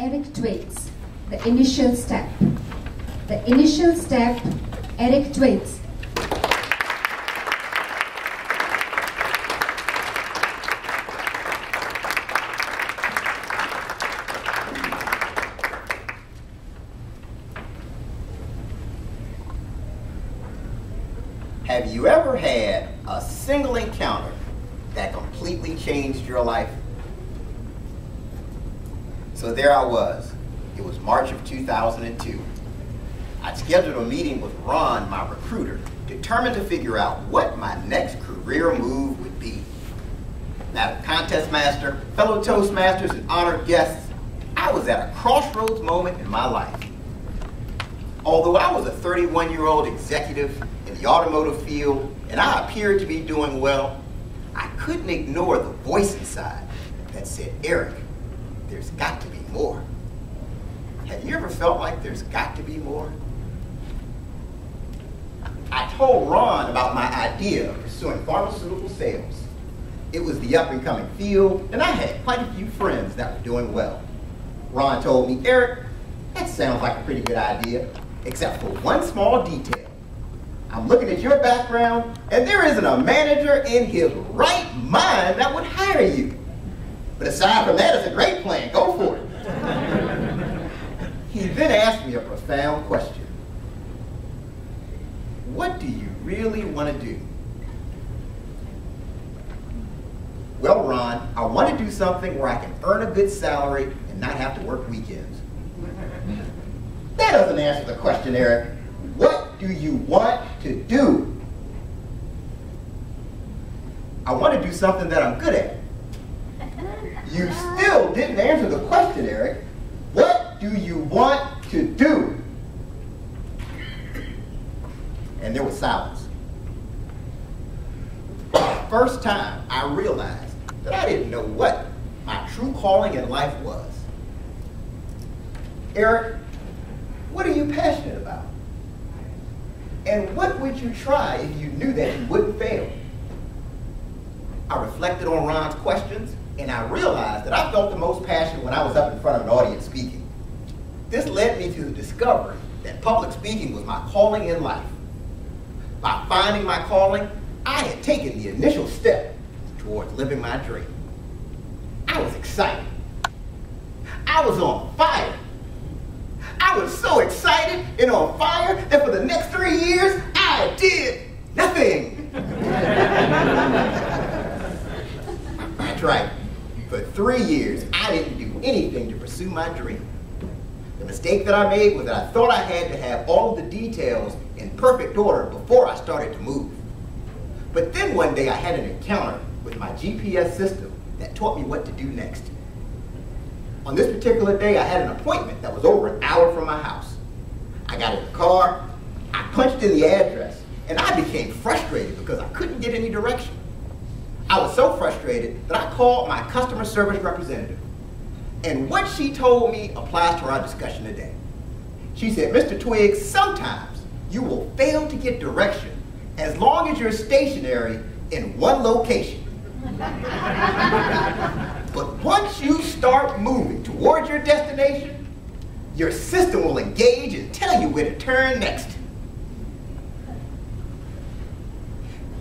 Eric Twiggs, the initial step. The initial step, Eric Twiggs. Have you ever had a single encounter that completely changed your life? So there I was. It was March of 2002. I'd scheduled a meeting with Ron, my recruiter, determined to figure out what my next career move would be. Now, contest master, fellow Toastmasters, and honored guests, I was at a crossroads moment in my life. Although I was a 31-year-old executive in the automotive field and I appeared to be doing well, I couldn't ignore the voice inside that said, Eric, there's got to be more. Have you ever felt like there's got to be more? I told Ron about my idea of pursuing pharmaceutical sales. It was the up-and-coming field, and I had quite a few friends that were doing well. Ron told me, Eric, that sounds like a pretty good idea, except for one small detail. I'm looking at your background, and there isn't a manager in his right mind that would hire you. But aside from that, it's a great plan. Go for it. He then asked me a profound question. What do you really want to do? Well, Ron, I want to do something where I can earn a good salary and not have to work weekends. That doesn't answer the question, Eric. What do you want to do? I want to do something that I'm good at. You still didn't answer the question, Eric. What do you want to do? And there was silence. For the first time, I realized that I didn't know what my true calling in life was. Eric, what are you passionate about? And what would you try if you knew that you wouldn't fail? I reflected on Ron's questions, and I realized that I felt the most passion when I was up in front of an audience speaking. This led me to the discovery that public speaking was my calling in life. By finding my calling, I had taken the initial step towards living my dream. I was excited. I was on fire. I was so excited and on fire that for the next 3 years, I did nothing. That's right. For 3 years, I didn't do anything to pursue my dream. The mistake that I made was that I thought I had to have all of the details in perfect order before I started to move. But then one day I had an encounter with my GPS system that taught me what to do next. On this particular day, I had an appointment that was over an hour from my house. I got in the car, I punched in the address, and I became frustrated because I couldn't get any direction. I was so frustrated that I called my customer service representative. And what she told me applies to our discussion today. She said, Mr. Twiggs, sometimes you will fail to get direction as long as you're stationary in one location. But once you start moving towards your destination, your system will engage and tell you where to turn next.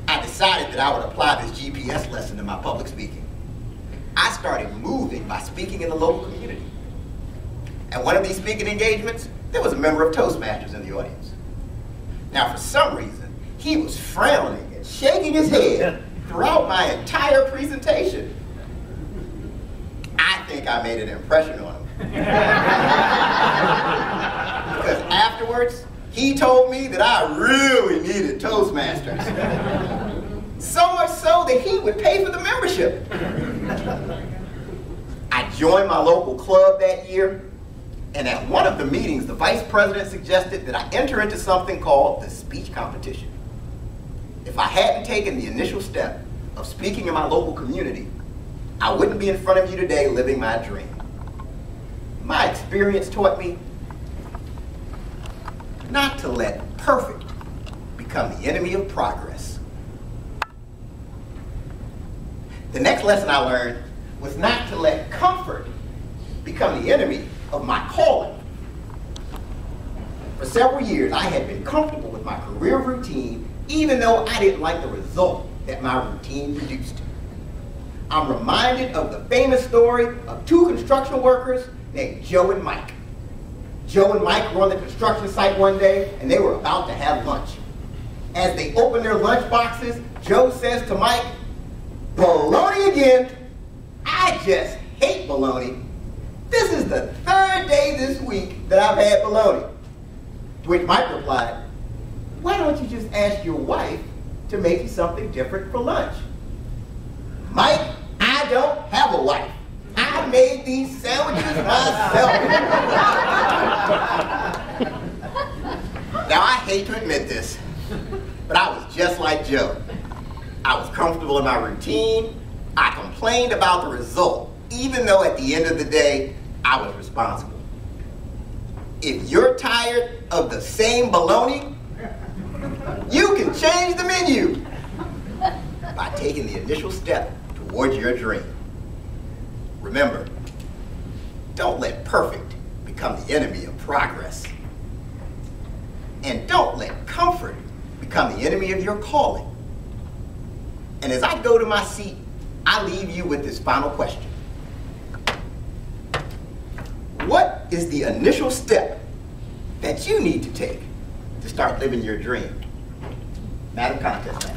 I decided that I would apply this GPS lesson to my public speaking. I started moving by speaking in the local community. At one of these speaking engagements, there was a member of Toastmasters in the audience. Now, for some reason, he was frowning and shaking his head throughout my entire presentation. I think I made an impression on him. Because afterwards, he told me that I really needed Toastmasters. So much so that he would pay for the membership. I joined my local club that year, and at one of the meetings, the vice president suggested that I enter into something called the speech competition. If I hadn't taken the initial step of speaking in my local community, I wouldn't be in front of you today living my dream. My experience taught me not to let perfect become the enemy of progress. The next lesson I learned was not to let comfort become the enemy of my calling. For several years, I had been comfortable with my career routine, even though I didn't like the result that my routine produced. I'm reminded of the famous story of two construction workers named Joe and Mike. Joe and Mike were on the construction site one day, and they were about to have lunch. As they opened their lunch boxes, Joe says to Mike, "Bologna again. I just hate bologna. This is the third day this week that I've had bologna." To which Mike replied, "Why don't you just ask your wife to make you something different for lunch?" "Mike, I don't have a wife. I made these sandwiches myself." Now, I hate to admit this, but I was just like Joe. I was comfortable in my routine. I complained about the result, even though at the end of the day, I was responsible. If you're tired of the same bologna, you can change the menu by taking the initial step towards your dream. Remember, don't let perfect become the enemy of progress. And don't let comfort become the enemy of your calling. And as I go to my seat, I leave you with this final question. What is the initial step that you need to take to start living your dream? Madam Contest Manager.